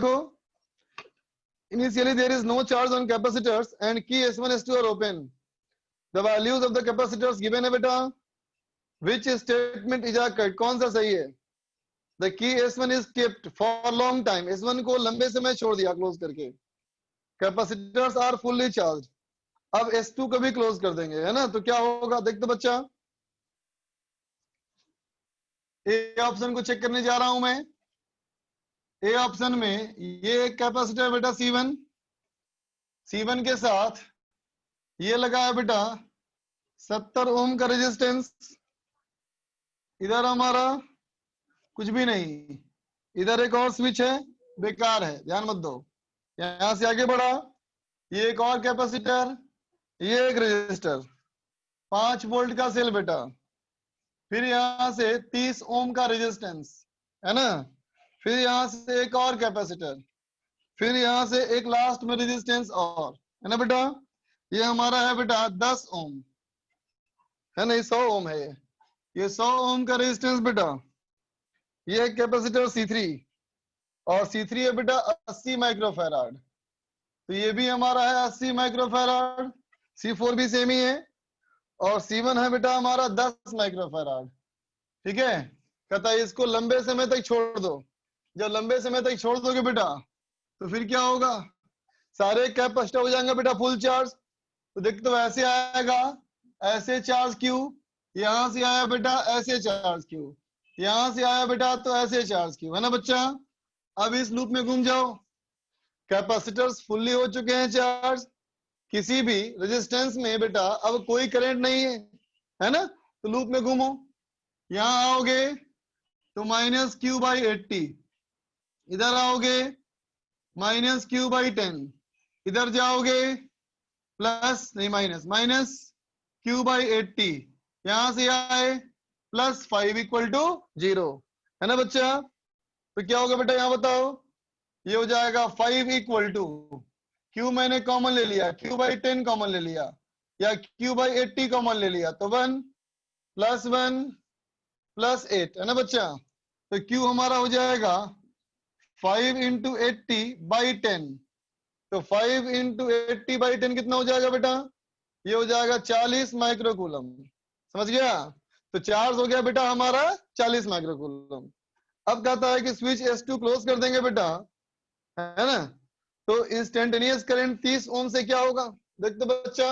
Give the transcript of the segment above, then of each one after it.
देखो, initially there is no charge on capacitors and key S1 S2 are open. The values of the capacitors given है बेटा. Which statement is correct? कौन सा सही है? The key S1 is kept for long time. S1 को लंबे समय छोड़ दिया क्लोज करके. Capacitors are fully charged. अब S2 को भी क्लोज कर देंगे, है ना? तो क्या होगा देख तो बच्चा, ए ऑप्शन को चेक करने जा रहा हूं मैं. ए ऑप्शन में ये एक कैपेसिटर बेटा C1 के साथ ये लगा है बेटा 70 ओम का रेजिस्टेंस. इधर हमारा कुछ भी नहीं, इधर एक और स्विच है, बेकार है, ध्यान मत दो. यहां से आगे बढ़ा, ये एक और कैपेसिटर, ये एक रेजिस्टर, 5 वोल्ट का सेल बेटा. फिर यहां से 30 ओम का रेजिस्टेंस, है ना? फिर यहां से एक और कैपेसिटर, फिर यहां से एक लास्ट में रेजिस्टेंस और, है ना बेटा? ये हमारा है बेटा 10 ओम, है ना? ये 100 ओम है, ये 100 ओम का रेजिस्टेंस बेटा. ये है कैपेसिटर C3 और C3 है बेटा 80 माइक्रोफैराड. तो ये भी हमारा है 80 माइक्रोफैराड. C4 भी सेम ही है और C1 है बेटा हमारा 10 माइक्रोफैराड. ठीक है? कहता है इसको लंबे समय तक छोड़ दो. जब लंबे समय तक छोड़ दोगे बेटा तो फिर क्या होगा, सारे कैपेसिटर हो जाएंगे बेटा फुल चार्ज. तो देख तो ऐसे आएगा, ऐसे चार्ज क्यू, यहां से आया बेटा ऐसे चार्ज क्यू, यहां से आया बेटा तो ऐसे चार्ज क्यू, है ना बच्चा? अब इस लूप में घूम जाओ, कैपेसिटर्स फुल्ली हो चुके हैं चार्ज, किसी भी रेजिस्टेंस में बेटा अब कोई करंट नहीं है ना? तो लूप में घूमो, यहां आओगे तो -q/80, इधर आओगे -q/10, इधर जाओगे प्लस नहीं -q/80, यहां से आए +5 = 0, है ना बच्चा? तो क्या होगा बेटा यहां बताओ, ये हो जाएगा 5 = q मैंने कॉमन ले लिया, q/10 कॉमन ले लिया या q/80 कॉमन ले लिया, तो 1 + 1 + 8, है ना बच्चा? तो q हमारा हो जाएगा 5 × 80/10. तो 5 × 80/10 कितना हो जाएगा बेटा? ये हो जाएगा 40 माइक्रोकूलम. समझ गया? तो चार्ज हो गया बेटा हमारा 40 माइक्रोकूलम. अब कहता है कि स्विच S2 क्लोज कर देंगे बेटा, है ना? तो इंस्टेंटेनियस करंट 30 ओम से क्या होगा देख तो बच्चा.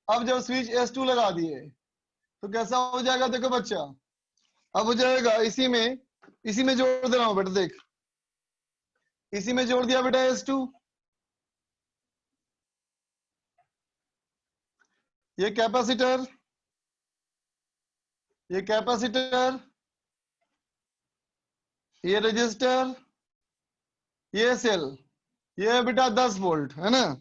अब जब स्विच S2 लगा दिए तो कैसा हो जाएगा देखो बच्चा. अब हो जाएगा इसी में जोड़ दे रहा हूं बेटा, देख इसी में जोड़ दिया बेटा S2, ये कैपेसिटर, ये कैपेसिटर, ये रजिस्टर, ये सेल, ये बेटा 10 वोल्ट, है ना?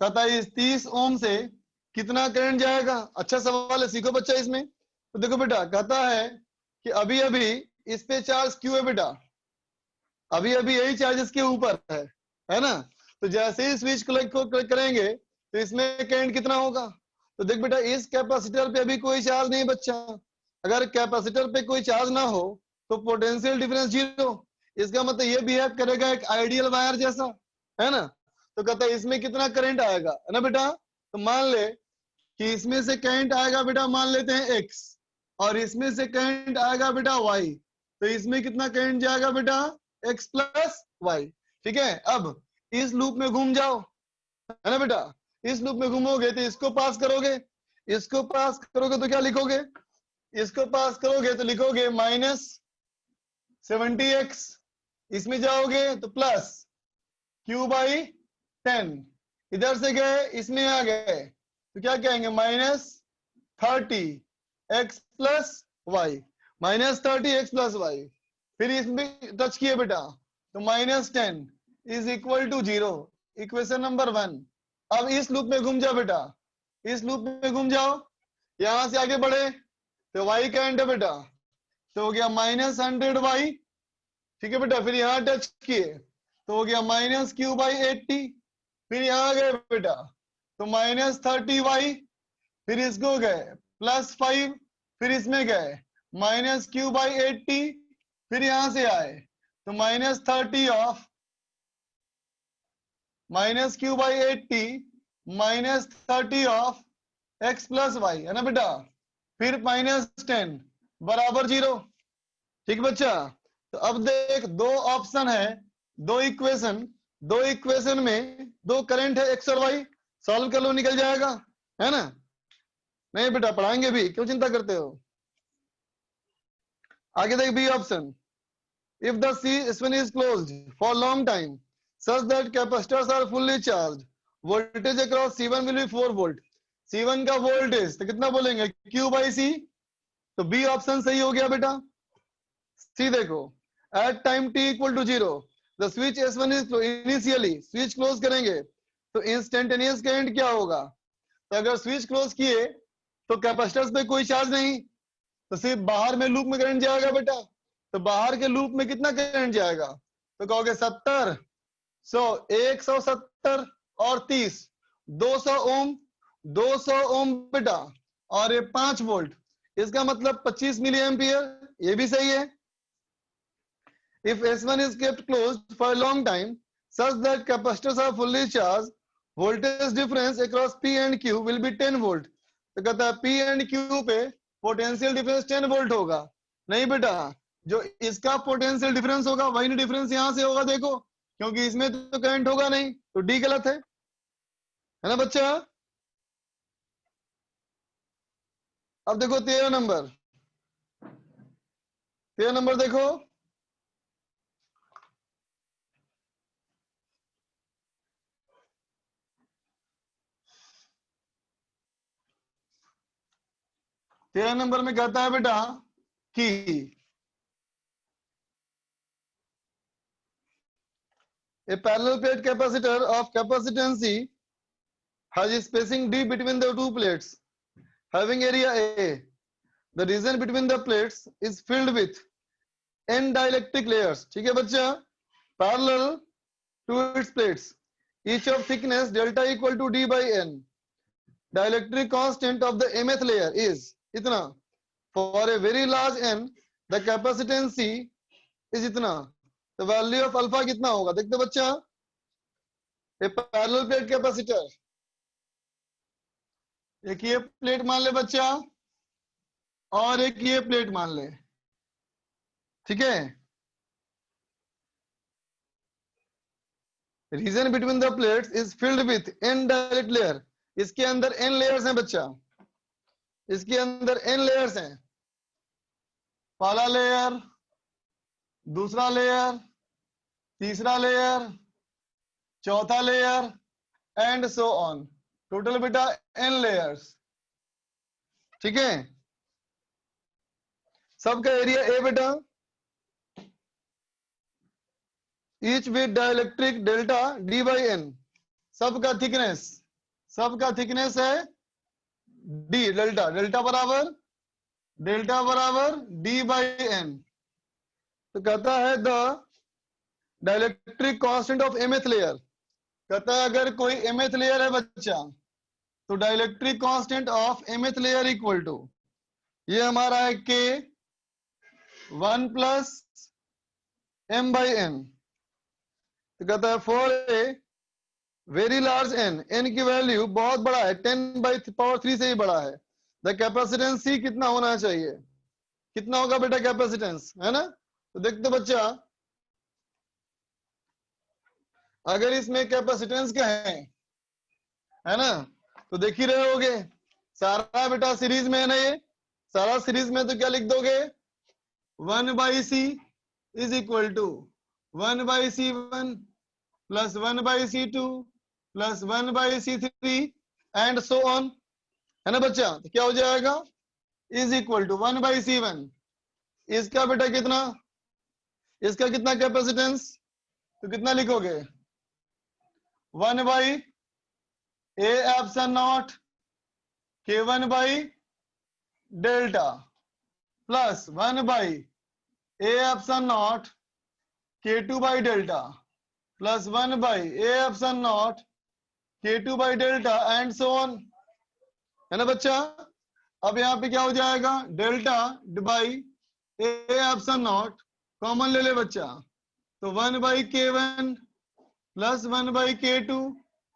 कहता है इस 30 ओम से कितना करंट जाएगा. अच्छा सवाल है, सीखो बच्चा इसमें. तो देखो बेटा कहता है कि अभी अभी इस पे चार्ज क्यू है बेटा, अभी अभी यही चार्ज इसके ऊपर है ना? तो जैसे ही स्विच को क्लिक करेंगे तो इसमें करंट कितना होगा. तो देख बेटा इस कैपेसिटर पे अभी कोई चार्ज नहीं बच्चा. अगर कैपेसिटर पे कोई चार्ज ना हो तो पोटेंशियल डिफरेंस 0. इसका मतलब ये बिहेव करेगा एक आइडियल वायर जैसा, है ना? तो कहता है इसमें कितना करंट आएगा, है ना बेटा? तो मान ले कि इसमें से करंट आएगा बेटा, मान लेते हैं x, और इसमें से करंट आएगा बेटा y. तो इसमें कितना करंट जाएगा बेटा, x + y. ठीक है? अब इस लूप में घूम जाओ, है ना बेटा? इस लूप में घूमोगे तो इसको पास करोगे, इसको पास करोगे तो क्या लिखोगे, इसको पास करोगे तो लिखोगे -70x, इसमें जाओगे तो +q/10, इधर से गए इसमें आ गए तो क्या कहेंगे -30x + y, -30x + y. फिर इसमें टच किए बेटा तो -10 = 0, इक्वेशन नंबर 1. अब इस लूप में घूम जाओ बेटा, इस लूप में घूम जाओ, यहां से आगे बढ़े तो y करंट है बेटा, तो हो गया -100y. ठीक है बेटा? फिर यहां टच किए तो हो गया -q/80. फिर यहां गए बेटा तो -30y, फिर इसको गए +5, फिर इसमें गए -q/80, फिर यहां से आए तो -30 of minus q by 80 minus 30 of x plus y, है ना बेटा। फिर माइनस 10 बराबर 0। ठीक बच्चा। तो अब देख दो ऑप्शन है, दो इक्वेशन में दो करंट है x और y, सॉल्व कर लो निकल जाएगा, है ना। नहीं बेटा पढ़ाएंगे भी, क्यों चिंता करते हो। आगे देख B option, if the C1 is closed for long time such that capacitors are fully charged, voltage across C1 will be 4 volt। C1 का वोल्टेज तो कितना बोलेंगे, Q by C। तो बी ऑप्शन सही हो गया बेटा। सी देखो, at time t equal to 0 the switch S1 is initially, switch close करेंगे तो इंस्टेंटेनियस करंट क्या होगा। तो अगर स्विच क्लोज किए तो कैपेसिटर्स पे कोई चार्ज नहीं, तो सिर्फ बाहर में लूप में करंट जाएगा बेटा। तो बाहर के लूप में कितना करंट जाएगा, तो कहोगे 70, 100, 170 और 30, 200 ओम, 200 ओम बेटा, और ये 5 वोल्ट, इसका मतलब 25 मिली एम्पियर, ये भी सही है। If S1 is kept closed for a long time such that capacitors are fully charged, voltage difference across P and Q will be 10 volt। तो कहता है P and Q पे पोटेंशियल डिफरेंस 10 वोल्ट होगा। नहीं बेटा, जो इसका पोटेंशियल डिफरेंस होगा वही डिफरेंस यहां से होगा, देखो, क्योंकि इसमें तो करंट होगा नहीं, तो डी गलत है ना बच्चा। अब देखो 13 नंबर, 13 नंबर देखो, तेरह नंबर में कहता है बेटा कि a parallel plate capacitor of capacitance C has a spacing d between the two plates having area A। The region between the plates is filled with n dielectric layers। ठीक है बच्चा, parallel to its plates, each of thickness delta equal to d by n। Dielectric constant of the mth layer is इतना। For a very large n, the capacitance C is इतना। तो value of alpha कितना होगा, देखते बच्चा। ये parallel plate capacitor, एक ये प्लेट मान ले बच्चा और एक ये प्लेट मान ले, ठीक है। Region between the plates is filled with n direct layer. इसके अंदर n लेयर्स हैं बच्चा, इसके अंदर n लेयर्स हैं। पहला लेयर, दूसरा लेयर, तीसरा लेयर, चौथा layer and so on. Total बेटा n लेयर्स, ठीक है। सबका एरिया A बेटा, each with dielectric delta d by n। सबका थिकनेस है d, डेल्टा, डेल्टा बराबर d by n। तो कहता है the dielectric constant of mth layer. कहता है अगर कोई mth लेयर है बच्चा तो dielectric constant of mth layer equal to, ये हमारा है k 1 plus m by n। तो कहता है for a very large n की वैल्यू बहुत बड़ा है, 10⁻³ से ही बड़ा है। द कैपेसिटेंस C कितना होना चाहिए, कितना होगा बेटा कैपेसिटेंस, है ना। तो देखते बच्चा, अगर इसमें कैपेसिटेंस क्या है ना, तो देख ही रहे होगे सारा बेटा सीरीज में है ना, ये सारा सीरीज में। तो क्या लिख दोगे, 1/C is equal to 1/C1 plus 1/C2 plus 1/C3 and so on, है ना बच्चा। तो क्या हो जाएगा, इज इक्वल टू 1/C1। इसका बेटा कितना, इसका कितना कैपेसिटेंस, तो कितना लिखोगे, 1/A epsilon not K1 by delta plus 1/A epsilon not K2 by delta plus 1/A epsilon not K2 by delta and so on, है ना बच्चा। अब यहाँ पे क्या हो जाएगा, delta by A epsilon not common ले ले बच्चा, तो 1/K1 plus 1/k2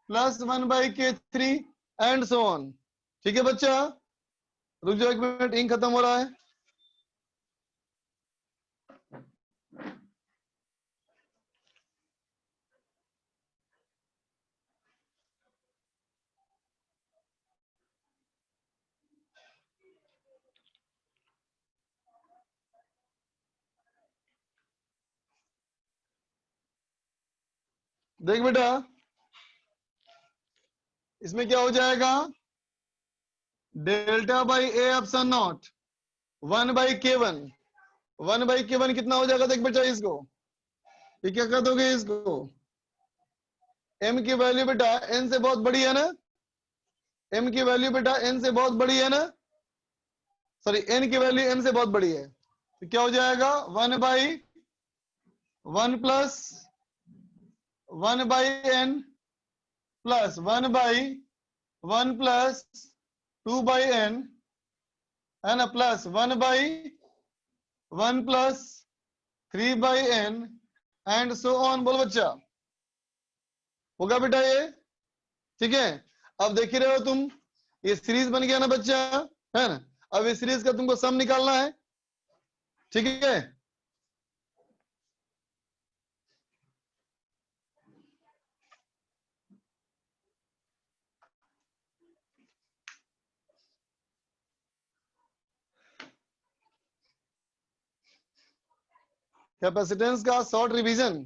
plus 1/k3 and so on. ठीक है बच्चा, रुक जाओ 1 मिनट, इंक खत्म हो रहा है। देख बेटा, इसमें क्या हो जाएगा, delta by A epsilon not 1/k1। 1/k1 कितना हो जाएगा, देख बेटा इसको, ये क्या कर दोगे इसको, m की वैल्यू बेटा n से बहुत बड़ी है ना, m की वैल्यू बेटा n से बहुत बड़ी है ना, सॉरी n की वैल्यू m से बहुत बड़ी है, तो क्या हो जाएगा 1/1 plus 1/n plus 1/1 plus 2/n है ना, plus 1/1 plus 3/n and so on. बोल बच्चा, होगा बेटा ये, ठीक है। अब देख ही रहे हो तुम, ये सीरीज बन गया ना बच्चा, है ना। अब इस सीरीज का तुमको सम निकालना है, ठीक है। कैपेसिटेंस का शॉर्ट रिवीजन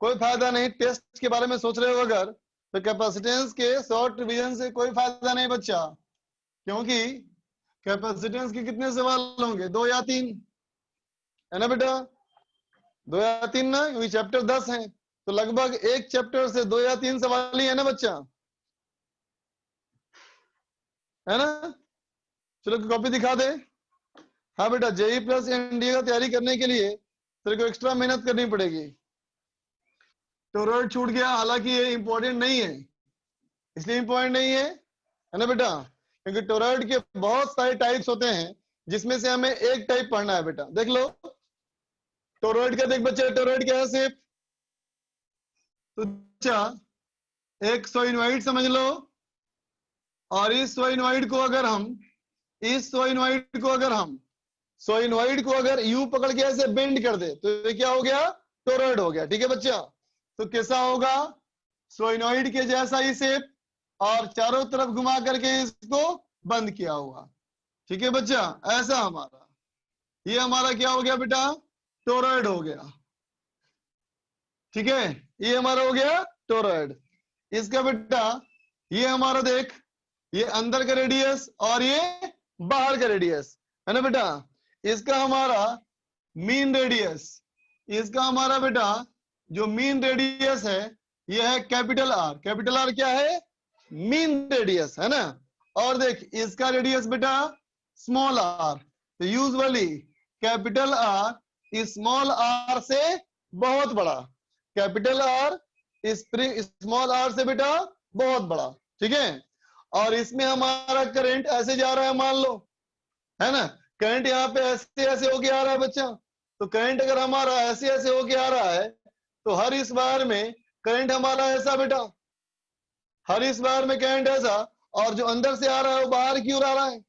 कोई फायदा नहीं, टेस्ट के बारे में सोच रहे हो अगर, तो कैपेसिटेंस के शॉर्ट रिवीजन से कोई फायदा नहीं बच्चा, क्योंकि कैपेसिटेंस के कितने सवाल होंगे, 2 या 3, है ना बेटा, 2 या 3 ना, क्योंकि चैप्टर 10 है, तो लगभग एक चैप्टर से 2 या 3 सवाल ही है ना बच्चा, है ना। चलो कॉपी दिखा दे। हाँ बेटा, जेई प्लस एनडीए का तैयारी करने के लिए तेरे को एक्स्ट्रा मेहनत करनी पड़ेगी। टोरॉइड छूट गया, हालांकि ये इंपॉर्टेंट नहीं है, इसलिए इंपॉर्टेंट नहीं है ना बेटा, क्योंकि टोरॉइड के बहुत सारे टाइप्स होते हैं, जिसमें से हमें एक टाइप पढ़ना है बेटा। देख लो टोरॉइड का, देख बच्चे टोरॉइड क्या है शेप, तो बच्चा एक सोइनोइड समझ लो, और इस सोइनोइड को अगर हम, इस सोइनोइड को अगर हम, सोइनोइड को अगर यू पकड़ के ऐसे बेंड कर दे, तो ये क्या हो गया, टोरॉइड हो गया। ठीक है बच्चा, तो कैसा होगा, सोइनोइड के जैसा ही शेप, और चारों तरफ घुमा करके इसको बंद किया हुआ। ठीक है बच्चा, ऐसा हमारा, ये हमारा क्या हो गया बेटा, टोरॉइड हो गया। ठीक है, ये हमारा हो गया टोरॉइड। इसका बेटा ये हमारा देख, ये अंदर का रेडियस और ये बाहर का रेडियस, है ना बेटा। इसका हमारा मीन रेडियस, इसका हमारा बेटा जो मीन रेडियस है, ये है कैपिटल आर। कैपिटल आर क्या है, मीन रेडियस, है ना। और देख इसका रेडियस बेटा स्मॉल आर, तो usually capital R small R से बहुत बड़ा, कैपिटल आर स्मॉल आर से बेटा बहुत बड़ा। ठीक है, और इसमें हमारा करंट ऐसे जा रहा है मान लो, है ना, करंट यहाँ पे ऐसे ऐसे होके आ रहा है बच्चा, तो करंट अगर हमारा ऐसे ऐसे होके आ रहा है, तो हर इस बार में करंट हमारा ऐसा बेटा, हर इस बार में करंट ऐसा, और जो अंदर से आ रहा है वो बाहर की ओर आ रहा है।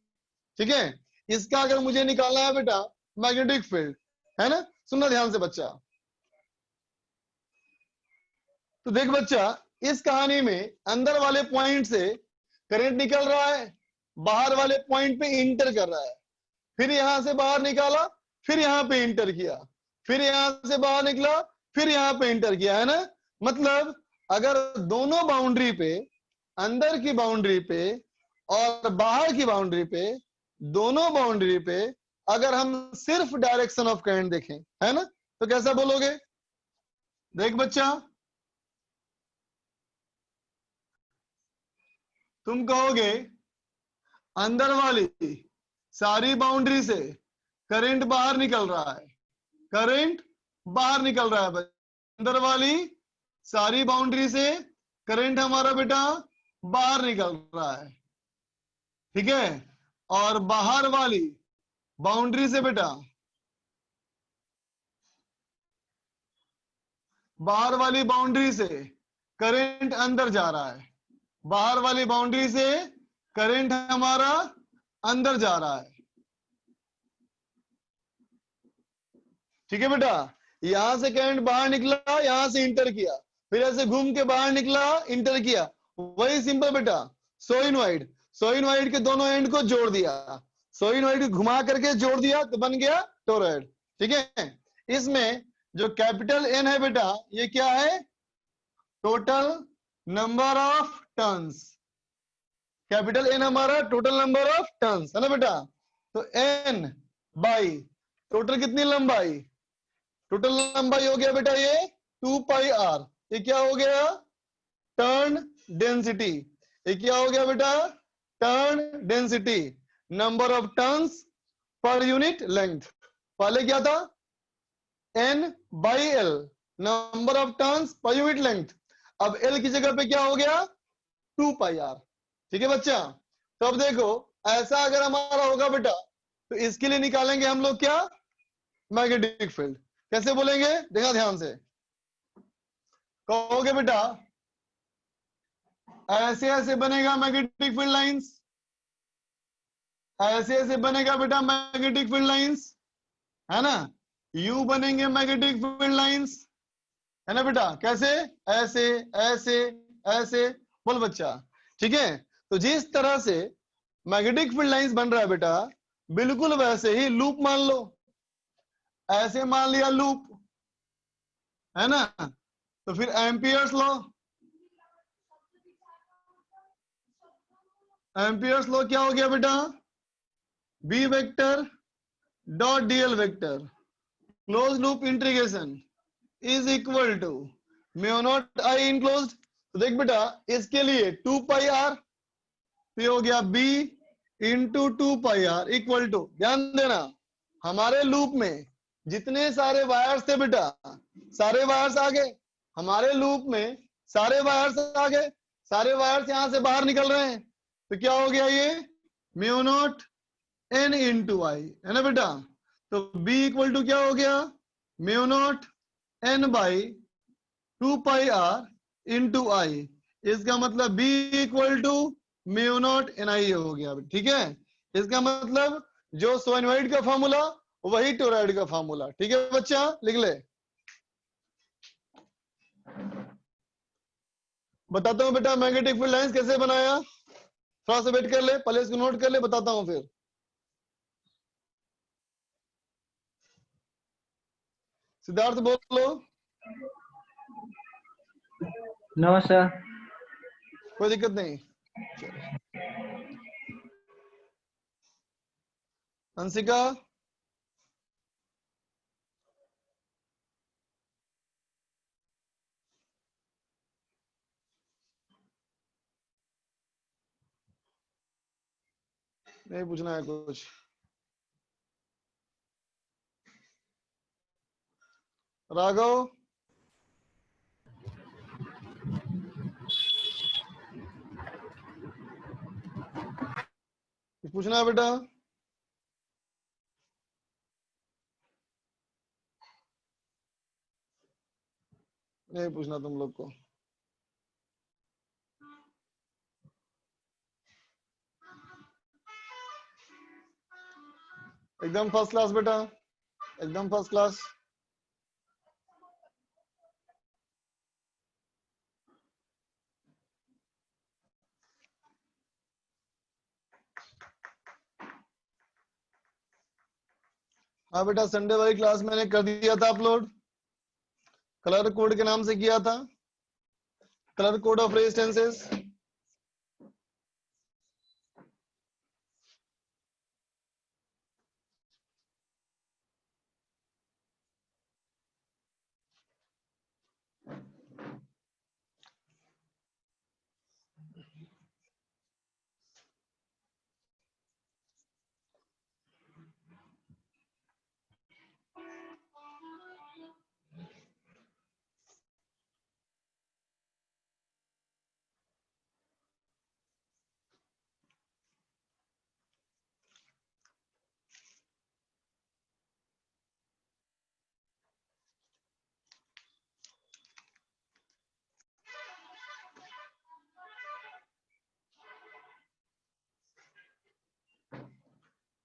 ठीक है, इसका अगर मुझे निकालना है बेटा मैग्नेटिक फील्ड, है ना, सुनना ध्यान से बच्चा। तो देख बच्चा, इस कहानी में अंदर वाले पॉइंट से करंट निकल रहा है, बाहर वाले पॉइंट पे इंटर कर रहा है, फिर यहां से बाहर निकाला, फिर यहां पे इंटर किया, फिर यहां से बाहर निकला, फिर यहां पे इंटर किया, है ना। मतलब अगर दोनों बाउंड्री पे, अंदर की बाउंड्री पे और बाहर की बाउंड्री पे, दोनों बाउंड्री पे अगर हम सिर्फ डायरेक्शन ऑफ करंट देखें, है ना, तो कैसा बोलोगे। देख बच्चा, तुम कहोगे अंदर वाली सारी बाउंड्री से करंट बाहर निकल रहा है, करंट बाहर निकल रहा है। अंदर वाली सारी बाउंड्री से करंट हमारा बेटा बाहर निकल रहा है, ठीक है, और बाहर वाली बाउंड्री से बेटा, बाहर वाली बाउंड्री से करंट अंदर जा रहा है, बाहर वाली बाउंड्री से करंट हमारा अंदर जा रहा है। ठीक है बेटा, यहां से करंट बाहर निकला, यहां से इंटर किया, फिर ऐसे घूम के बाहर निकला, इंटर किया, वही सिंपल बेटा सोइनॉइड। सोइनॉइड के दोनों एंड को जोड़ दिया, सोइनॉइड घुमा करके जोड़ दिया तो बन गया टोरॉइड। ठीक है, इसमें जो कैपिटल एन है बेटा, ये क्या है? Total number of turns. Capital N हमारा टोटल नंबर ऑफ टर्न्स है ना बेटा। तो एन बाई टोटल कितनी लंबाई, टोटल लंबाई हो गया बेटा ये 2 पाई आर। ये क्या हो गया? Turn density. ये क्या हो गया बेटा? Turn density, number of turns per unit length. पहले क्या था? N by L, number of turns per unit length. अब एल की जगह पे क्या हो गया? 2 पाई आर। ठीक है बच्चा, तो अब देखो ऐसा अगर हमारा होगा बेटा, तो इसके लिए निकालेंगे हम लोग क्या? Magnetic field. कैसे बोलेंगे? देखा ध्यान से, कहोगे बेटा ऐसे ऐसे बनेगा मैग्नेटिक फील्ड लाइंस, ऐसे ऐसे बनेगा बेटा मैग्नेटिक फील्ड लाइंस, है ना। यू बनेंगे मैग्नेटिक फील्ड लाइंस, है ना बेटा। कैसे? ऐसे ऐसे ऐसे, बोल बच्चा। ठीक है, तो जिस तरह से मैग्नेटिक फील्ड लाइंस बन रहा है बेटा, बिल्कुल वैसे ही लूप मान लो। ऐसे मान लिया लूप, है ना, तो फिर एम्पियर्स लॉ। एम्पियर्स लॉ क्या हो गया बेटा? B vector dot DL vector close loop integration is equal to mu naught I enclosed. तो देख बेटा, इसके लिए 2 पाई आर, तो ये हो गया B into 2 pi R equal to, ध्यान देना हमारे लूप में जितने सारे वायर्स थे बेटा, सारे वायर्स आ गए हमारे लूप में, सारे वायर्स आ गए, सारे वायर्स यहां से बाहर निकल रहे हैं, तो क्या हो गया? ये म्यू नॉट एन इंटू आई, है ना बेटा। तो बी इक्वल टू क्या हो गया? Mu not N by 2 pi R into I. इसका मतलब B equal to mu not N I हो गया। ठीक है, इसका मतलब जो सोलेनॉइड का फॉर्मूला वही टोरॉइड का फॉर्मूला। ठीक है बच्चा, लिख ले। बताता हूं बेटा मैग्नेटिक फील्ड लाइंस कैसे बनाया, थोड़ा सा वेट कर ले, पहले इसको नोट कर ले, बताता हूं फिर। सिद्धार्थ बोलो। No sir. कोई दिक्कत नहीं, चलो। अंशिका, नहीं पूछना है कुछ? राघव, कुछ पूछना है बेटा? नहीं पूछना तुम लोग को। एकदम फर्स्ट क्लास बेटा, एकदम फर्स्ट क्लास। हाँ बेटा, संडे वाली क्लास मैंने कर दिया था अपलोड, कलर कोड के नाम से किया था, कलर कोड ऑफ रेजिस्टेंसेस।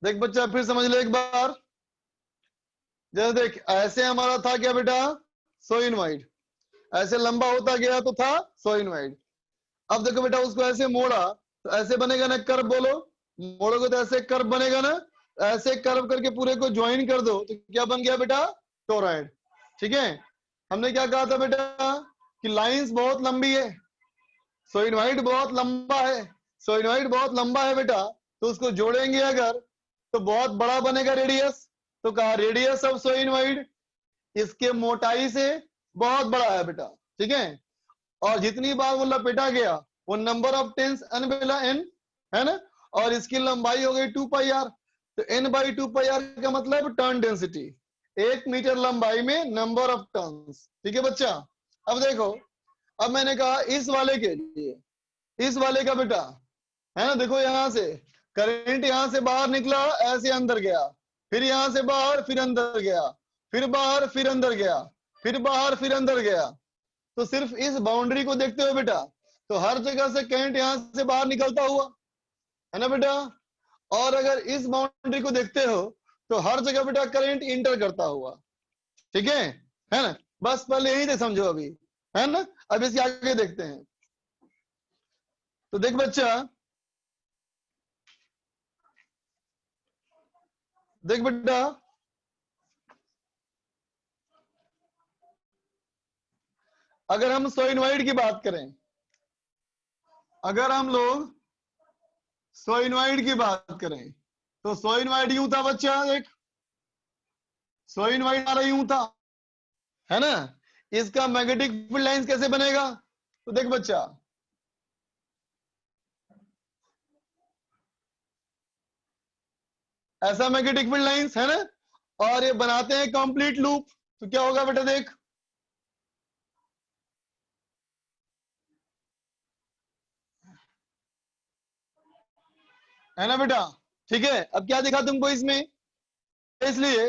देख बच्चा फिर समझ ले एक बार। जैसे देख ऐसे हमारा था क्या बेटा, सोइनवाइड, ऐसे लंबा होता गया तो था सोइनवाइड। अब देखो बेटा उसको ऐसे मोड़ा तो ऐसे बनेगा ना कर्व, बोलो मोड़ोगे तो ऐसे कर्व बनेगा ना, ऐसे कर्व करके पूरे को ज्वाइन कर दो तो क्या बन गया बेटा, टोरॉइड। ठीक है, हमने क्या कहा था बेटा कि लाइंस बहुत लंबी है, सोइनवाइड बहुत लंबा है, सोइनवाइड बहुत लंबा है बेटा, तो उसको जोड़ेंगे अगर तो बहुत बड़ा बनेगा रेडियस। तो कहा रेडियस ऑफ सोइनवाइड इसके मोटाई से बहुत बड़ा है बेटा। ठीक है, और जितनी बार वो लपेटा गया वो नंबर ऑफ टेंस n बेला n है ना, और इसकी लंबाई हो गई 2 पाई आर। तो n बाई 2 पाई आर का मतलब टर्न डेंसिटी, 1 मीटर लंबाई में नंबर ऑफ टर्न्स। ठीक है बच्चा, अब देखो, अब मैंने कहा इस वाले के लिए, इस वाले का बेटा है ना, देखो यहां से करंट यहां से बाहर निकला, ऐसे अंदर गया, फिर यहां से बाहर, फिर अंदर गया, फिर बाहर, फिर अंदर गया, फिर बाहर, फिर अंदर गया। तो सिर्फ इस बाउंड्री को देखते हो बेटा, तो हर जगह से करंट यहां से बाहर निकलता हुआ है ना बेटा, और अगर इस बाउंड्री को देखते हो तो हर जगह बेटा करंट इंटर करता हुआ। ठीक है ना, बस पहले यही से समझो अभी, है ना। अब इसके आगे देखते हैं। तो देख बच्चा, देख बेटा, अगर हम सोइनवाइड की बात करें, अगर हम लोग सोइनवाइड की बात करें तो सोइनवाइड यूं था बच्चा, एक सोइनवाइड हमारा यूं था, है ना। इसका मैग्नेटिक फील्ड लाइंस कैसे बनेगा, तो देख बच्चा, ऐसा मैग्नेटिक फील्ड लाइंस है ना, और ये बनाते हैं कंप्लीट लूप, तो क्या होगा बेटा, देख है ना बेटा। ठीक है, अब क्या दिखा तुमको इसमें, इसलिए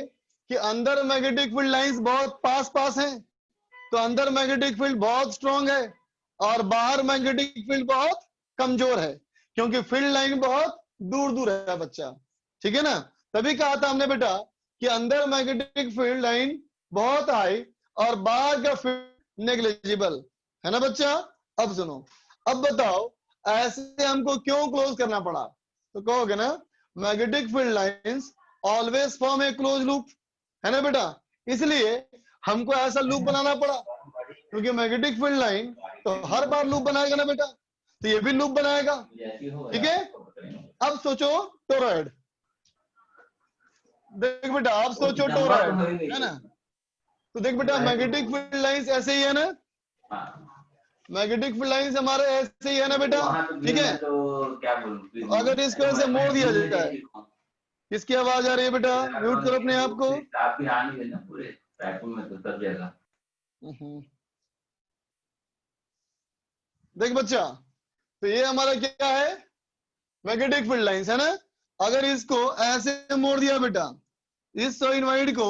कि अंदर मैग्नेटिक फील्ड लाइंस बहुत पास पास हैं, तो अंदर मैग्नेटिक फील्ड बहुत स्ट्रांग है और बाहर मैग्नेटिक फील्ड बहुत कमजोर है, क्योंकि फील्ड लाइन बहुत दूर दूर है बच्चा। ठीक है ना, तभी कहा था हमने बेटा कि अंदर मैग्नेटिक फील्ड लाइन बहुत हाई और बाहर का फील्ड नेग्लिजिबल, है ना बच्चा। अब सुनो, अब बताओ ऐसे हमको क्यों क्लोज करना पड़ा, तो कहोगे ना magnetic field lines always form a close loop, है ना बेटा, इसलिए हमको ऐसा लूप बनाना पड़ा, क्योंकि मैग्नेटिक फील्ड लाइन तो हर बार लूप बनाएगा ना बेटा, तो ये भी लूप बनाएगा। ठीक है, अब सोचो टोरॉइड, देख बेटा आप सोचो टोरॉइड, है ना, तो देख बेटा मैग्नेटिक फील्ड लाइंस ऐसे ही है ना, मैग्नेटिक फील्ड लाइंस हमारे ऐसे ही है ना बेटा। ठीक है, तो अगर इसको ऐसे मोड़ दिया जाता है, किसकी आवाज आ रही है बेटा, म्यूट करो अपने आप को। देख बच्चा, तो ये हमारा क्या है, मैग्नेटिक फील्ड लाइंस है ना। अगर इसको ऐसे मोड़ दिया बेटा, इस सोइनवाइड को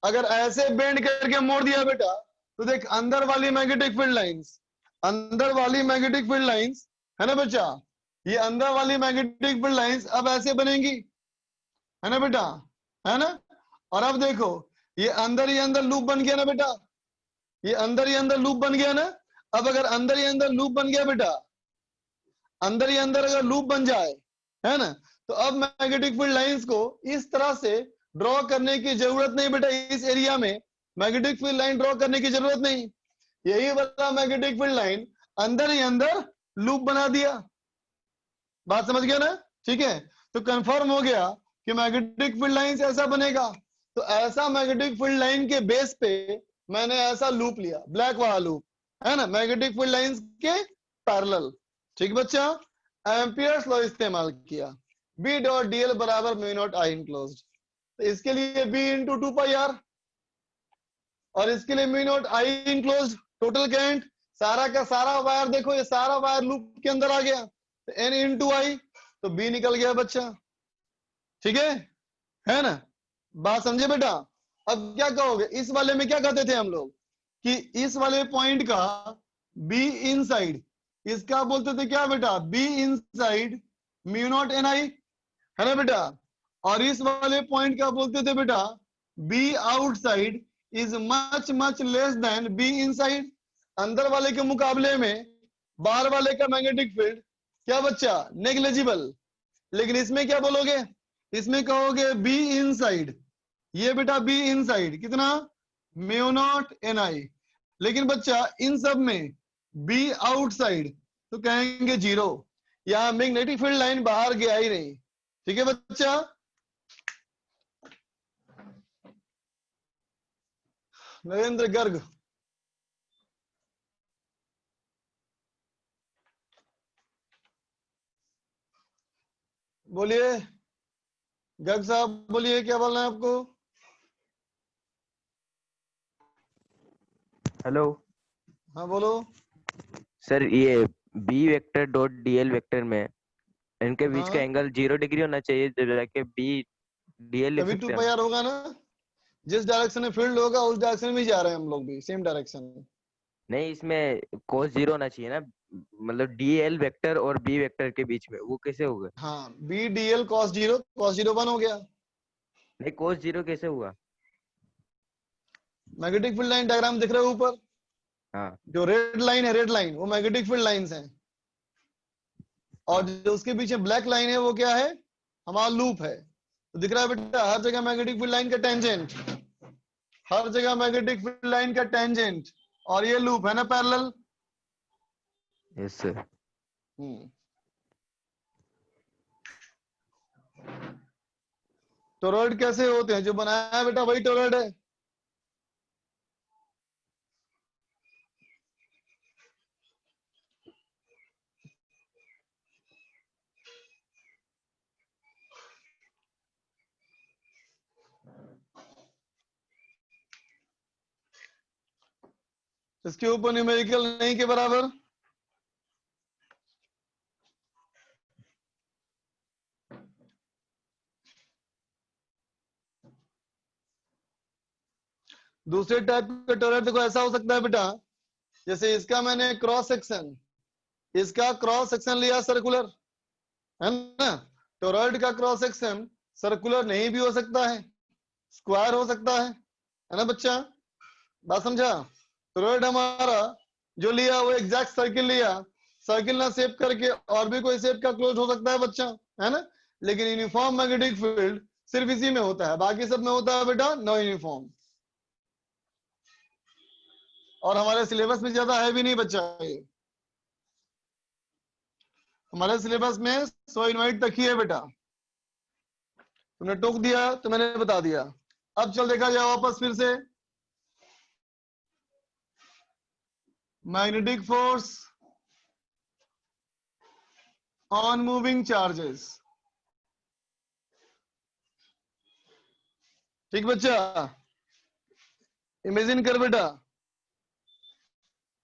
अगर ऐसे बेंड करके मोड़ दिया बेटा, तो देख अंदर वाली मैग्नेटिक फील्ड लाइंस, अंदर वाली मैग्नेटिक फील्ड लाइंस है ना बच्चा, ये अंदर वाली मैग्नेटिक फील्ड लाइंस अब ऐसे बनेंगी, है ना बेटा, है ना। और अब देखो ये अंदर ही अंदर लूप बन गया ना बेटा, ये अंदर ही अंदर लूप बन गया ना। अब अगर अंदर ही अंदर लूप बन गया बेटा, अंदर ही अंदर अगर लूप बन जाए, है ना, तो अब मैग्नेटिक फील्ड लाइंस को इस तरह से ड्रॉ करने की जरूरत नहीं बेटा, इस एरिया में मैग्नेटिक फील्ड लाइन ड्रॉ करने की जरूरत नहीं, यही वाला मैग्नेटिक फील्ड लाइन अंदर ही अंदर लूप बना दिया। बात समझ गया ना, ठीक है, तो कंफर्म हो गया कि मैग्नेटिक फील्ड लाइन ऐसा बनेगा। तो ऐसा मैग्नेटिक फील्ड लाइन के बेस पे मैंने ऐसा लूप लिया, ब्लैक वाला लूप, है ना, मैग्नेटिक फील्ड लाइंस के पैरेलल। ठीक बच्चा, एम्पियर्स लॉ इस्तेमाल किया, बी डॉट डीएल बराबर म्यू नॉट आई इनक्लोज्ड, तो इसके लिए बी इंटू 2 पाई आर और इसके लिए mu naught I enclosed, total current सारा का सारा वायर, देखो ये सारा वायर लूप के अंदर आ गया, तो एन इंटू आई, तो बी निकल गया बच्चा। ठीक है ना, बात समझे बेटा। अब क्या कहोगे, इस वाले में क्या कहते थे हम लोग कि इस वाले पॉइंट का बी इनसाइड, इसका बोलते थे क्या बेटा, B inside mu not N I, है ना बेटा। और इस वाले पॉइंट का बोलते थे बेटा B outside is much much less than B inside. अंदर वाले के मुकाबले में बाहर वाले का मैग्नेटिक फील्ड क्या बच्चा, नेग्लिजिबल। लेकिन इसमें क्या बोलोगे, इसमें कहोगे बी इनसाइड। ये बेटा बी इनसाइड कितना, म्यू नॉट एन आई। लेकिन बच्चा इन सब में बी आउटसाइड तो कहेंगे 0। यहां मैग्नेटिक फील्ड लाइन बाहर गया ही नहीं। ठीक है बच्चा। नरेंद्र गर्ग, बोलिए। गर्ग साहब बोलिए, क्या बोलना है आपको। हेलो हाँ बोलो। सर, ये B vector dot DL vector में इनके बीच का हाँ एंगल 0 डिग्री होना चाहिए, जो जाके बी डीएल लिख तभी सकते 2 हैं पाई हम। आर होगा ना। जिस डायरेक्शन में फील्ड होगा उस डायरेक्शन में ही जा रहे हैं हम लोग भी, सेम डायरेक्शन। नहीं, इसमें cos 0 होना चाहिए ना, मतलब डीएल वेक्टर और बी वेक्टर के बीच में, वो कैसे होगा? हाँ B D L cos 0, cos 0 1 हो गया। नहीं, cos 0 कैसे हुआ? मैग्नेटिक फील्ड लाइन डायग्राम दिख रहा है ऊपर, हाँ, जो रेड लाइन है, रेड लाइन वो मैग्नेटिक फील्ड लाइंस हैं। और हाँ। जो उसके पीछे ब्लैक लाइन है वो क्या है, हमारा लूप है। तो दिख रहा है बेटा हर जगह मैग्नेटिक फील्ड लाइन का टेंजेंट, हर जगह मैग्नेटिक फील्ड लाइन का टेंजेंट, और ये लूप है ना पैरेलल। Yes sir. टोरॉइड कैसे होते हैं, जो बनाया है बेटा वही टोरॉइड है। इसके ऊपर न्यूमेरिकल नहीं के बराबर। दूसरे टाइप का टोरॉइड देखो ऐसा हो सकता है बेटा, जैसे इसका मैंने क्रॉस सेक्शन, इसका क्रॉस सेक्शन लिया सर्कुलर, है ना। टोरॉइड का क्रॉस सेक्शन सर्कुलर नहीं भी हो सकता है, स्क्वायर हो सकता है ना बच्चा। बात समझा। टोरॉइड हमारा जो लिया वो एग्जैक्ट सर्किल लिया, सर्किल ना शेप करके और भी कोई शेप का क्लोज हो सकता है बच्चा, है ना। लेकिन यूनिफॉर्म मैग्नेटिक फील्ड सिर्फ इसी में होता है, बाकी सब में होता है बेटा नो यूनिफॉर्म। और हमारे सिलेबस में ज्यादा है भी नहीं बच्चा ये, हमारे सिलेबस में 100 यूनिट तक ही है बेटा। तुमने टोक दिया तो मैंने बता दिया। अब चल देखा जाए वापस फिर से, magnetic force on moving charges. ठीक बच्चा, इमेजिन कर बेटा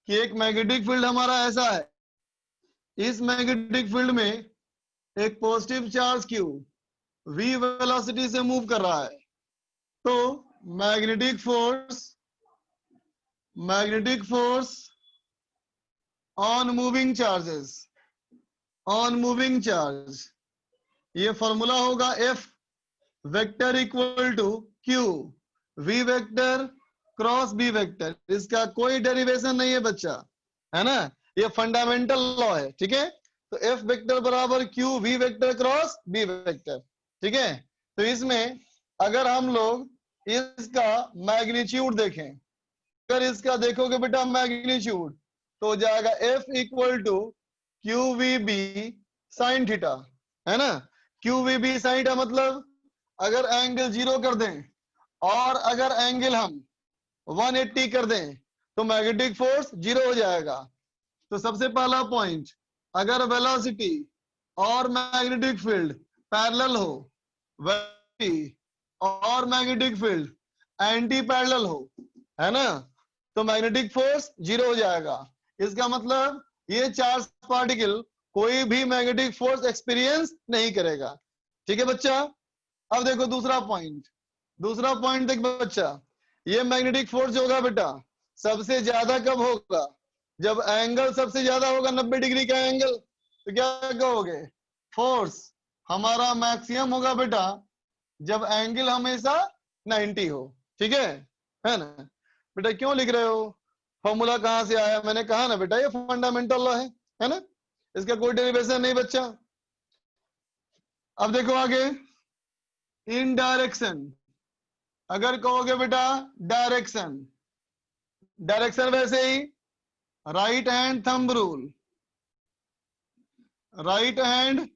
कि एक मैग्नेटिक फील्ड हमारा ऐसा है, इस मैग्नेटिक फील्ड में एक positive charge Q v velocity से मूव कर रहा है। तो magnetic force on moving charges, on moving charge, ये फॉर्मूला होगा F vector equal to Q V vector cross B vector. इसका कोई डेरिवेशन नहीं है बच्चा, है ना, ये फंडामेंटल लॉ है। ठीक है, तो F वेक्टर बराबर Q V vector cross B vector. ठीक है, तो इसमें अगर हम लोग इसका मैग्नीट्यूड देखें, अगर इसका देखोगे बेटा मैग्नीट्यूड, तो हो जाएगा F equal to Q V B sine theta, है ना। Q V B sine theta मतलब अगर एंगल 0 कर दें और अगर एंगल हम 180 कर दें तो मैग्नेटिक फोर्स 0 हो जाएगा। तो सबसे पहला पॉइंट, अगर वेलोसिटी और मैग्नेटिक फील्ड पैरेलल हो, वेलोसिटी और मैग्नेटिक फील्ड एंटी पैरेलल हो, है ना, तो मैग्नेटिक फोर्स 0 हो जाएगा। इसका मतलब ये चार्ज पार्टिकल कोई भी मैग्नेटिक फोर्स एक्सपीरियंस नहीं करेगा। ठीक है बच्चा। अब देखो दूसरा पॉइंट, दूसरा पॉइंट देख बच्चा, ये मैग्नेटिक फोर्स जो होगा बेटा सबसे ज्यादा कब होगा, जब एंगल सबसे ज्यादा होगा 90 डिग्री का एंगल। तो क्या कहोगे, फोर्स हमारा मैक्सिमम होगा बेटा जब एंगल हमेशा 90 हो। ठीक है ना बेटा? क्यों लिख रहे हो? फॉर्मूला कहां से आया? मैंने कहा ना बेटा, ये फंडामेंटल लॉ है ना? इसका कोई डेरिवेशन नहीं बच्चा। अब देखो आगे, इन डायरेक्शन, अगर कहोगे बेटा डायरेक्शन, डायरेक्शन वैसे ही right hand thumb rule, right hand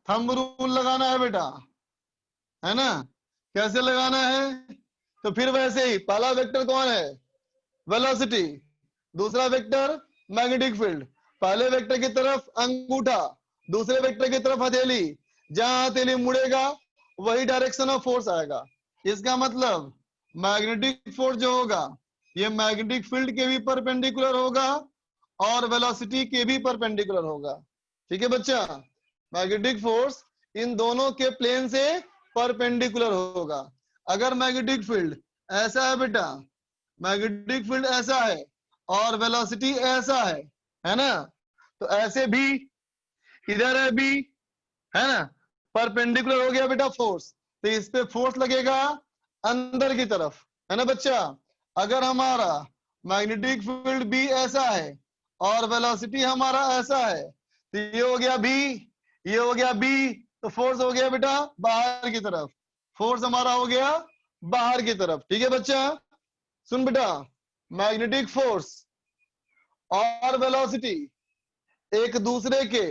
thumb rule लगाना है बेटा, है ना? कैसे लगाना है? तो फिर वैसे ही, पहला वेक्टर कौन है? वेलोसिटी। दूसरा वेक्टर मैग्नेटिक फील्ड। पहले वेक्टर की तरफ अंगूठा, दूसरे वेक्टर की तरफ हथेली। जहां हथेली मुड़ेगा वही डायरेक्शन ऑफ फोर्स आएगा। इसका मतलब मैग्नेटिक फोर्स जो होगा ये मैग्नेटिक फील्ड के भी परपेंडिकुलर होगा और वेलोसिटी के भी परपेंडिकुलर होगा। ठीक है बच्चा? मैग्नेटिक फोर्स इन दोनों के प्लेन से परपेंडिकुलर होगा। अगर मैग्नेटिक फील्ड ऐसा है बेटा, मैग्नेटिक फील्ड ऐसा है और वेलोसिटी ऐसा है ना? तो ऐसे भी इधर है भी, है ना? परपेंडिकुलर हो गया बेटा फोर्स, तो इस पे फोर्स लगेगा अंदर की तरफ, है ना बच्चा? अगर हमारा मैग्नेटिक फील्ड भी ऐसा है और वेलोसिटी हमारा ऐसा है, तो ये हो गया बी, ये हो गया बी, तो फोर्स हो गया बेटा बाहर की तरफ, फोर्स हमारा हो गया बाहर की तरफ। ठीक है बच्चा? सुन बेटा, मैग्नेटिक फोर्स और वेलोसिटी एक दूसरे के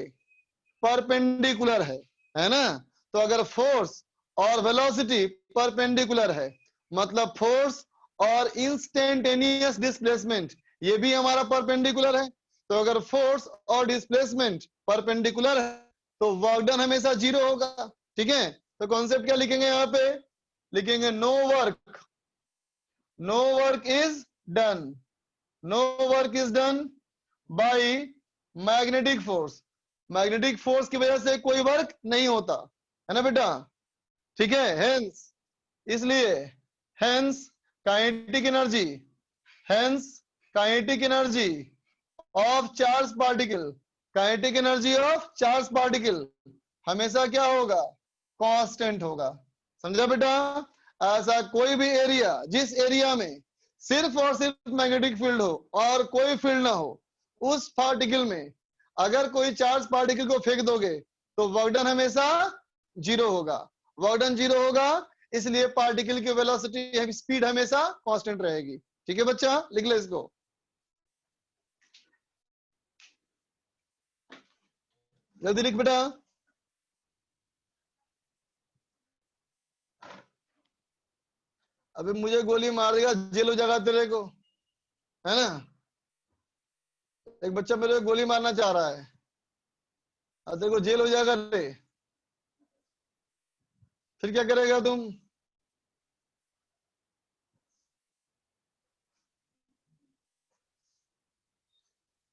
परपेंडिकुलर है ना? तो अगर फोर्स और वेलोसिटी परपेंडिकुलर है, मतलब फोर्स और इंस्टेंटेनियस डिस्प्लेसमेंट ये भी हमारा परपेंडिकुलर है। तो अगर फोर्स और डिस्प्लेसमेंट परपेंडिकुलर है तो वर्क डन हमेशा जीरो होगा। ठीक है? तो कॉन्सेप्ट क्या लिखेंगे यहाँ पे? लिखेंगे no work, no work is done, no work is done by magnetic force. Magnetic force की वजह से कोई वर्क नहीं होता, है ना बेटा? ठीक है? हेंस, इसलिए hence kinetic energy, hence kinetic energy of charge particle, kinetic energy of charge particle हमेशा क्या होगा? कांस्टेंट होगा। समझा बेटा? ऐसा कोई भी एरिया जिस एरिया में सिर्फ और सिर्फ मैग्नेटिक फील्ड हो और कोई फील्ड ना हो, उस पार्टिकल में अगर कोई चार्ज पार्टिकल को फेंक दोगे तो वर्क डन हमेशा जीरो होगा। वर्क डन जीरो होगा, इसलिए पार्टिकल की वेलोसिटी स्पीड हमेशा कांस्टेंट रहेगी। ठीक है बच्चा? लिख ले इसको। जल्दी लिख बेटा। अभी मुझे गोली मार देगा, जेल हो जाएगा तेरे को, है ना? एक बच्चा मेरे को गोली मारना चाह रहा है और तेरे को जेल हो जाएगा रे, फिर क्या करेगा तुम?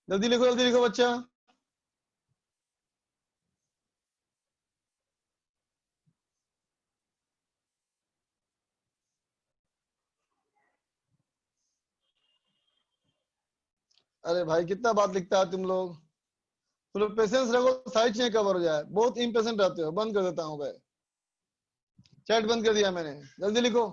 जल्दी लिखो बच्चा। अरे भाई कितना बात लिखता है तुम लोग पेशेंस रखो, सारी चीजें कवर हो जाए। बहुत इम्पेशेंट रहते हो। बंद कर देता हूँ भाई, चैट बंद कर दिया मैंने। जल्दी लिखो।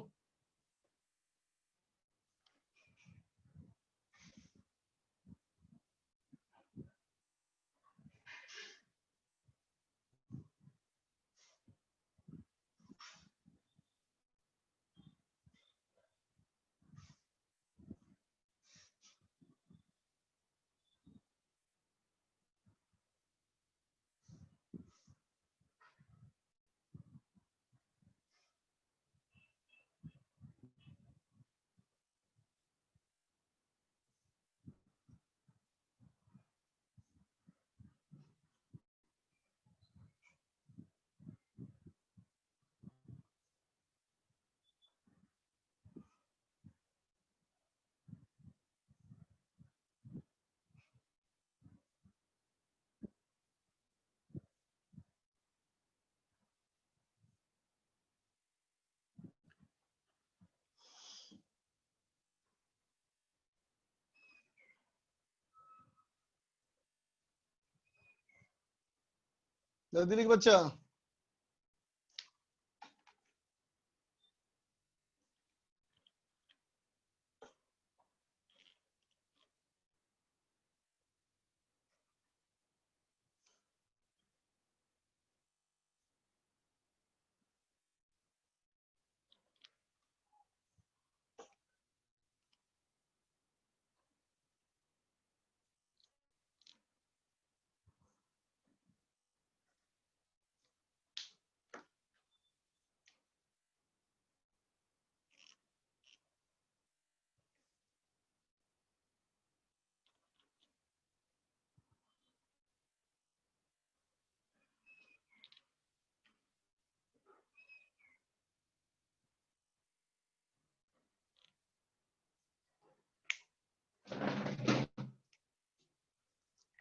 जल्दी लिख बच्चा।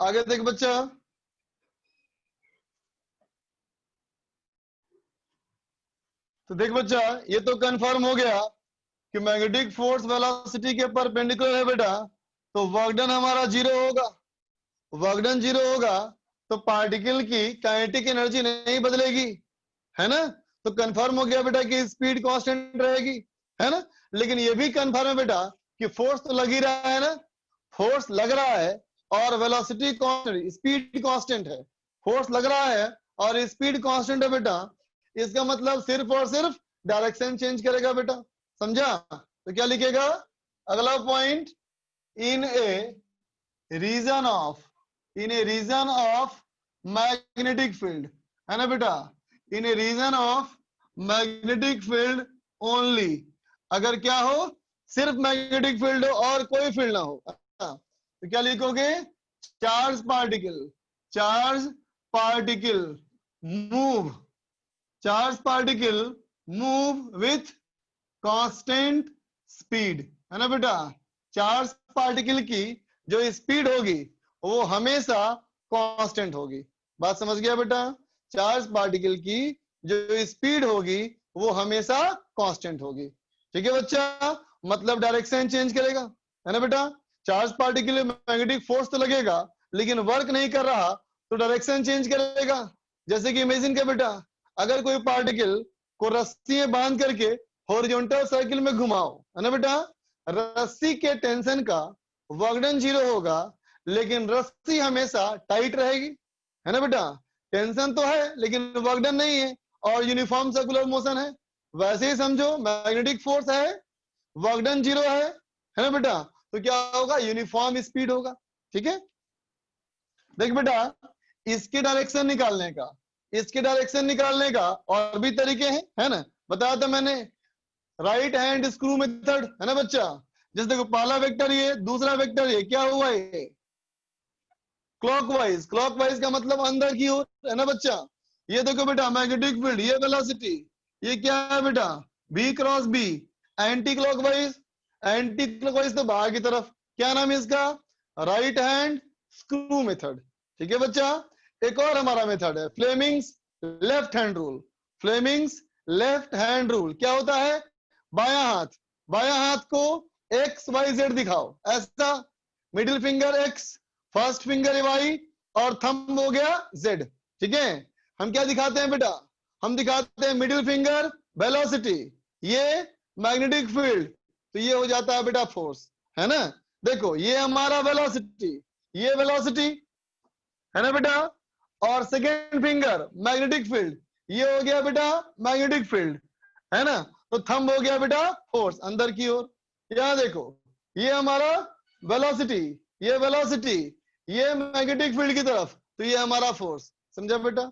आगे देख बच्चा, तो देख बच्चा, ये तो कंफर्म हो गया कि मैग्नेटिक फोर्स वेलोसिटी के परपेंडिकुलर है बेटा, तो वर्क डन हमारा जीरो होगा। वर्क डन जीरो होगा तो पार्टिकल की काइनेटिक एनर्जी नहीं बदलेगी, है ना। तो कंफर्म हो गया बेटा कि स्पीड कांस्टेंट रहेगी, है ना। लेकिन ये भी कंफर्म है बेटा कि फोर्स तो लग ही रहा है ना, फोर्स लग रहा है और वेलोसिटी कांस्टेंट, स्पीड कांस्टेंट है। फोर्स लग रहा है और स्पीड कांस्टेंट है बेटा, इसका मतलब सिर्फ और सिर्फ डायरेक्शन चेंज करेगा बेटा, समझा। तो क्या लिखेगा अगला point, in a region of magnetic field, है ना बेटा, in a region of magnetic field only, अगर क्या हो, सिर्फ मैग्नेटिक फील्ड हो और कोई फील्ड ना हो, तो क्या लिखोगे, charge particle move, charge particle move with constant speed, है ना बेटा। चार्ज पार्टिकल की जो स्पीड होगी वो हमेशा कांस्टेंट होगी, बात समझ गया बेटा। चार्ज पार्टिकल की जो स्पीड होगी वो हमेशा कांस्टेंट होगी, ठीक है बच्चा। मतलब डायरेक्शन चेंज करेगा, है ना बेटा। चार्ज पार्टिकल में मैग्नेटिक फोर्स तो लगेगा लेकिन वर्क नहीं कर रहा तो डायरेक्शन चेंज करेगा। जैसे कि इमेजिन कर बेटा, अगर कोई पार्टिकल को रस्सी में बांध करके हॉरिजॉन्टल सर्किल में घुमाओ, है ना बेटा, रस्सी के टेंशन का वर्क डन जीरो होगा लेकिन रस्सी हमेशा टाइट रहेगी, है ना बेटा। टेंशन तो है लेकिन वर्क डन नहीं है और यूनिफॉर्म सर्कुलर मोशन है। वैसे ही समझो मैग्नेटिक फोर्स है, वर्क डन जीरो है ना बेटा, तो क्या होगा, यूनिफॉर्म स्पीड होगा, ठीक है। देख बेटा, इसके डायरेक्शन निकालने का और भी तरीके हैं, है ना, बताया था मैंने, राइट हैंड स्क्रू मेथड, है ना बच्चा। जैसे देखो पहला वेक्टर ये, दूसरा वेक्टर ये, क्या हुआ ये क्लॉकवाइज, क्लॉकवाइज का मतलब अंदर की ओर, है ना बच्चा। ये देखो बेटा मैग्नेटिक फील्ड, ये वेलोसिटी, ये क्या है बेटा, v cross b, anti clockwise तो बाहर की तरफ, क्या नाम है इसका, राइट हैंड स्क्रू मेथड, ठीक है बच्चा। एक और हमारा मेथड है Fleming's left hand rule. Fleming's left hand rule क्या होता है, बायां हाथ को एक्स वाई जेड दिखाओ, ऐसा, middle finger X, first finger Y और थंब हो गया जेड, ठीक है। हम क्या दिखाते हैं बेटा, हम दिखाते हैं मिडिल फिंगर वेलोसिटी, ये मैग्नेटिक फील्ड, तो ये हो जाता है बेटा फोर्स, है ना। देखो ये हमारा वेलोसिटी, ये वेलोसिटी, है ना बेटा, और सेकेंड फिंगर मैग्नेटिक फील्ड, ये हो गया बेटा मैग्नेटिक फील्ड, है ना। तो थंब हो गया बेटा फोर्स अंदर की ओर। यहां देखो ये हमारा वेलोसिटी, ये वेलोसिटी, ये मैग्नेटिक फील्ड की तरफ, तो ये हमारा फोर्स, समझा बेटा,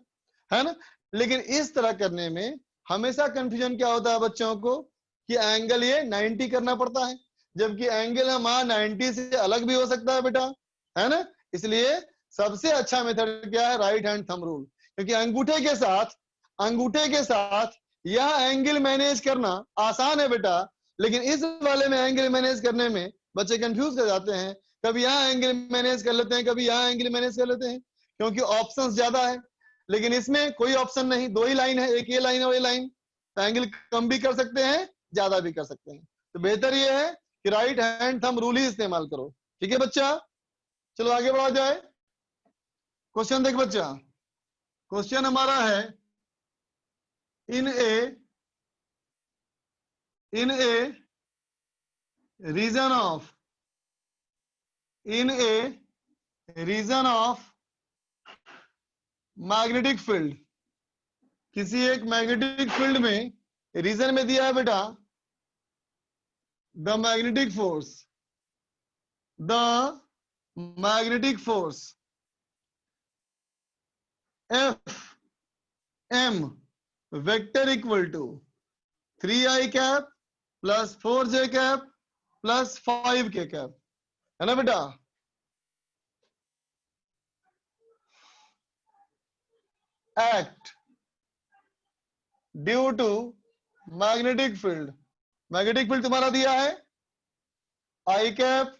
है ना। लेकिन इस तरह करने में हमेशा कंफ्यूजन क्या होता है बच्चों को कि एंगल ये 90 करना पड़ता है, जबकि एंगल हमारा 90 से अलग भी हो सकता है बेटा, है ना। इसलिए सबसे अच्छा मेथड क्या है, राइट हैंड थंब रूल, क्योंकि अंगूठे के साथ यह एंगल मैनेज करना आसान है बेटा, लेकिन इस वाले में एंगल मैनेज करने में बच्चे कंफ्यूज कर जाते हैं, कभी यहाँ एंगल मैनेज कर लेते हैं, कभी यहाँ एंगल मैनेज कर लेते हैं, क्योंकि ऑप्शंस ज्यादा है। लेकिन इसमें कोई ऑप्शन नहीं, दो ही लाइन है, एक ये लाइन और ये लाइन, तो एंगल कम भी कर सकते हैं ज्यादा भी कर सकते हैं। तो बेहतर ये है कि राइट हैंड थंब रूल ही इस्तेमाल करो, ठीक है बच्चा। चलो आगे बढ़ा जाए। क्वेश्चन देख बच्चा, क्वेश्चन हमारा है, इन a region of magnetic field, किसी एक मैग्नेटिक फील्ड में रीजन में दिया है बेटा, the magnetic force F M vector equal to 3i cap plus 4j cap plus 5k cap, है ना बेटा। Act due to magnetic field तुम्हारा दिया है i cap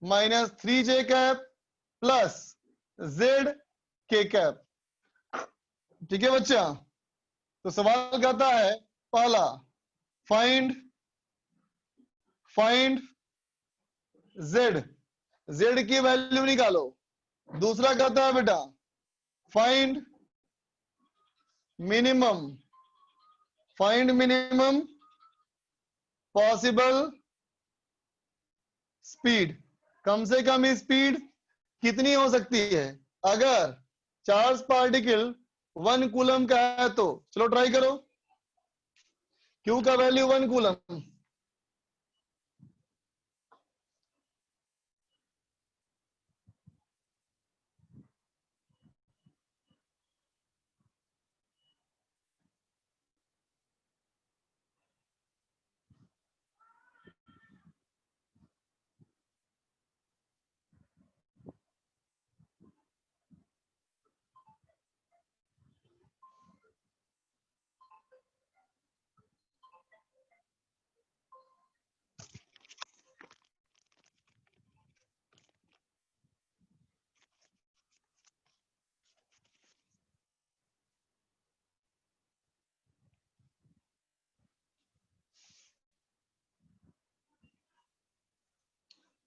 minus 3j cap plus Z के कैप। ठीक है बच्चा, तो सवाल कहता है पहला फाइंड जेड, जेड की वैल्यू निकालो। दूसरा कहता है बेटा फाइंड मिनिमम पॉसिबल स्पीड, कम से कम स्पीड कितनी हो सकती है अगर चार्ज पार्टिकल 1 कूलम का है तो। चलो ट्राई करो, क्यू का वैल्यू 1 कूलम।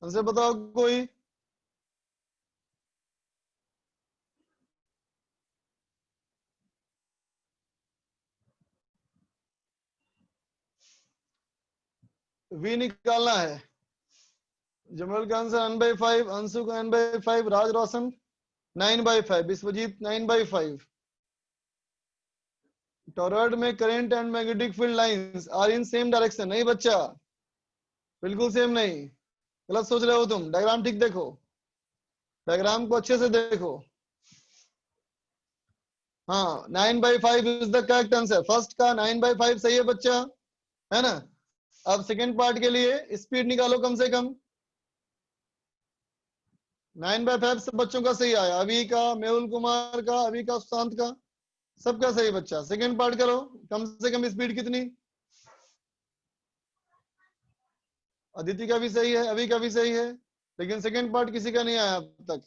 हमसे बताओ कोई। वी निकालना है। जमल का आंसर 9/5, अंशु का 9/5, राज रोशन 9/5, विश्वजीत 9/5। टॉरॉयड में current and magnetic field lines are in same direction. नहीं बच्चा, बिल्कुल सेम नहीं, गलत सोच रहे हो तुम। डायग्राम ठीक देखो, डायग्राम को अच्छे से देखो। हाँ 9/5 is the correct answer. First का 9/5 सही है बच्चा, है ना। अब सेकेंड पार्ट के लिए स्पीड निकालो कम से कम। 9/5 सब बच्चों का सही आया, अभी का, मेहुल कुमार का, अभी का, सुशांत का, सबका सही बच्चा। सेकेंड पार्ट करो, कम से कम स्पीड कितनी। अदिति का भी सही है, अभी का भी सही है, लेकिन सेकेंड पार्ट किसी का नहीं आया अब तक।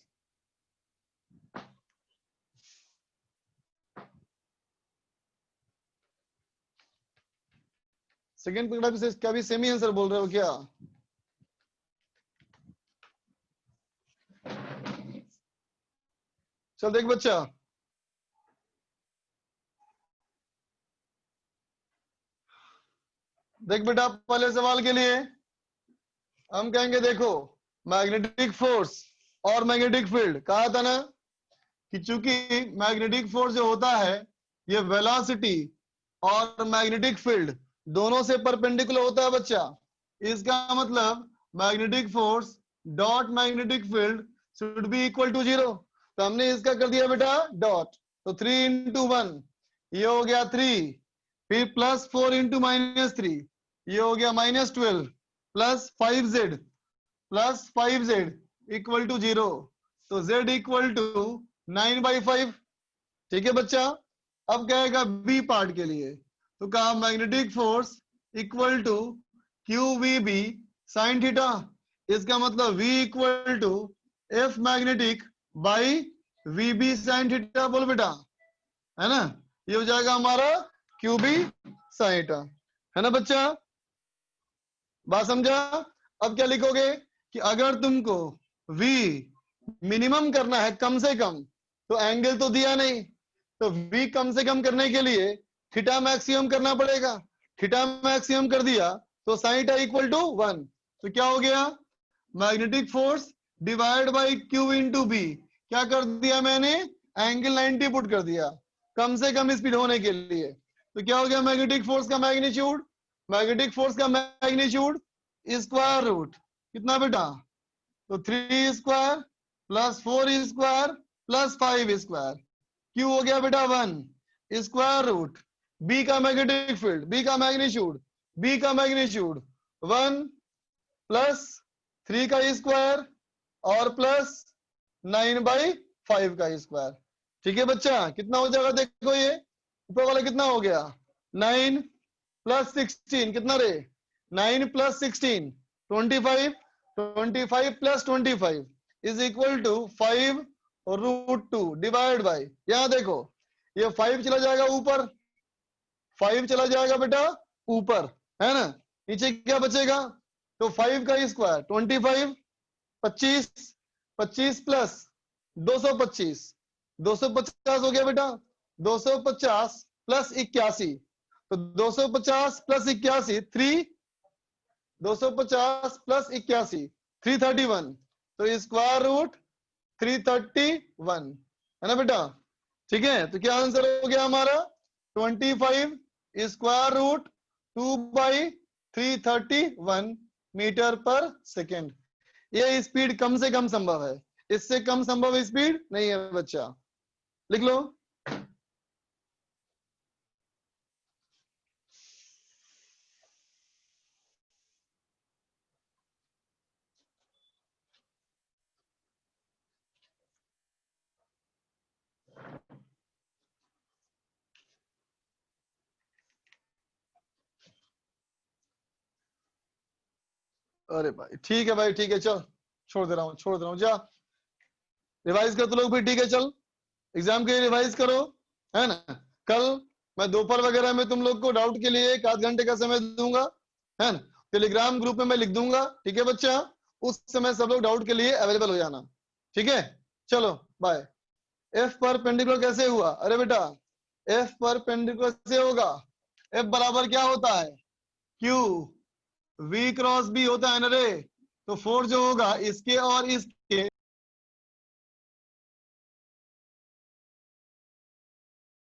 सेकेंड पार्ट का भी सेम ही आंसर बोल रहे हो क्या? चल देख बच्चा, देख बेटा, पहले सवाल के लिए हम कहेंगे देखो मैग्नेटिक फोर्स और मैग्नेटिक फील्ड। कहा था ना कि चूंकि मैग्नेटिक फोर्स जो होता है ये वेलोसिटी और मैग्नेटिक फील्ड दोनों से परपेंडिकुलर होता है बच्चा। इसका मतलब magnetic force dot magnetic field should be equal to 0। तो हमने इसका कर दिया बेटा डॉट, तो 3 × 1 ये हो गया 3, फिर प्लस 4 × -3 ये हो गया -12, प्लस 5z इक्वल टू 0। तो z इक्वल टू 9/5। ठीक है बच्चा। अब कहेगा बी पार्ट के लिए, तो कहा magnetic force equal to QVB sin theta. इसका मतलब V equal to F magnetic by VB sin theta. बोल बेटा, है ना, ये हो जाएगा हमारा QB sin थीटा, है ना बच्चा, बात समझा। अब क्या लिखोगे कि अगर तुमको V मिनिमम करना है कम से कम, तो एंगल तो दिया नहीं, तो V कम से कम करने के लिए थीटा मैक्सिमम करना पड़ेगा। थीटा मैक्सिमम कर दिया तो sin थीटा इक्वल टू 1। तो क्या हो गया, magnetic force divide by Q into B. क्या कर दिया मैंने, एंगल 90 पुट कर दिया कम से कम स्पीड होने के लिए। तो क्या हो गया मैग्नेटिक फोर्स का मैग्नीट्यूड, स्क्वायर रूट कितना बेटा, तो 3 square plus 4 square plus 5 square. Q हो गया बेटा 1, स्क्वायर रूट बी का मैग्नेटिक फील्ड, बी का मैग्नीट्यूड 1 प्लस 3 का स्क्वायर और प्लस 9/5 का स्क्वायर। ठीक है बच्चा, कितना हो जाएगा देखो, ये ऊपर वाला कितना हो गया, 9 प्लस 16 कितना रे, 9 plus 16 25, 25 plus 25 is equal to 5 और √2 डिवाइड बाय, यहाँ देखो ये 5 चला जाएगा ऊपर, 5 चला जाएगा बेटा ऊपर, है ना, नीचे क्या बचेगा, तो 5 का स्क्वायर 25, 25, 25 प्लस 225, 250 हो गया बेटा, 250 प्लस 81, तो 250 प्लस 81 3, 250 प्लस 81 331, तो स्क्वायर रूट 331, है ना बेटा, ठीक है। तो क्या आंसर हो गया हमारा 25 स्क्वायर रूट 2/331 मीटर पर सेकेंड। ये स्पीड कम से कम संभव है, इससे कम संभव स्पीड नहीं है बच्चा, लिख लो। अरे भाई ठीक है भाई, ठीक है, चल छोड़ दे रहा हूँ, छोड़ दे रहा हूँ, जा रिवाइज कर तो लोग फिर, ठीक है, चल एग्जाम के लिए रिवाइज करो, है ना। कल मैं दोपहर वगैरह में तुम लोग को डाउट के लिए 1 आध घंटे का समय दूंगा, है ना, टेलीग्राम ग्रुप में मैं लिख दूंगा, ठीक है बच्चा, उस समय सब लोग डाउट के लिए अवेलेबल हो जाना, ठीक है। चलो बाय। एफ परपेंडिकुलर कैसे हुआ, अरे बेटा एफ परपेंडिकुलर से होगा, एफ बराबर क्या होता है, क्यू वी क्रॉस बी होता है ना रे, तो फोर्स जो होगा इसके और इस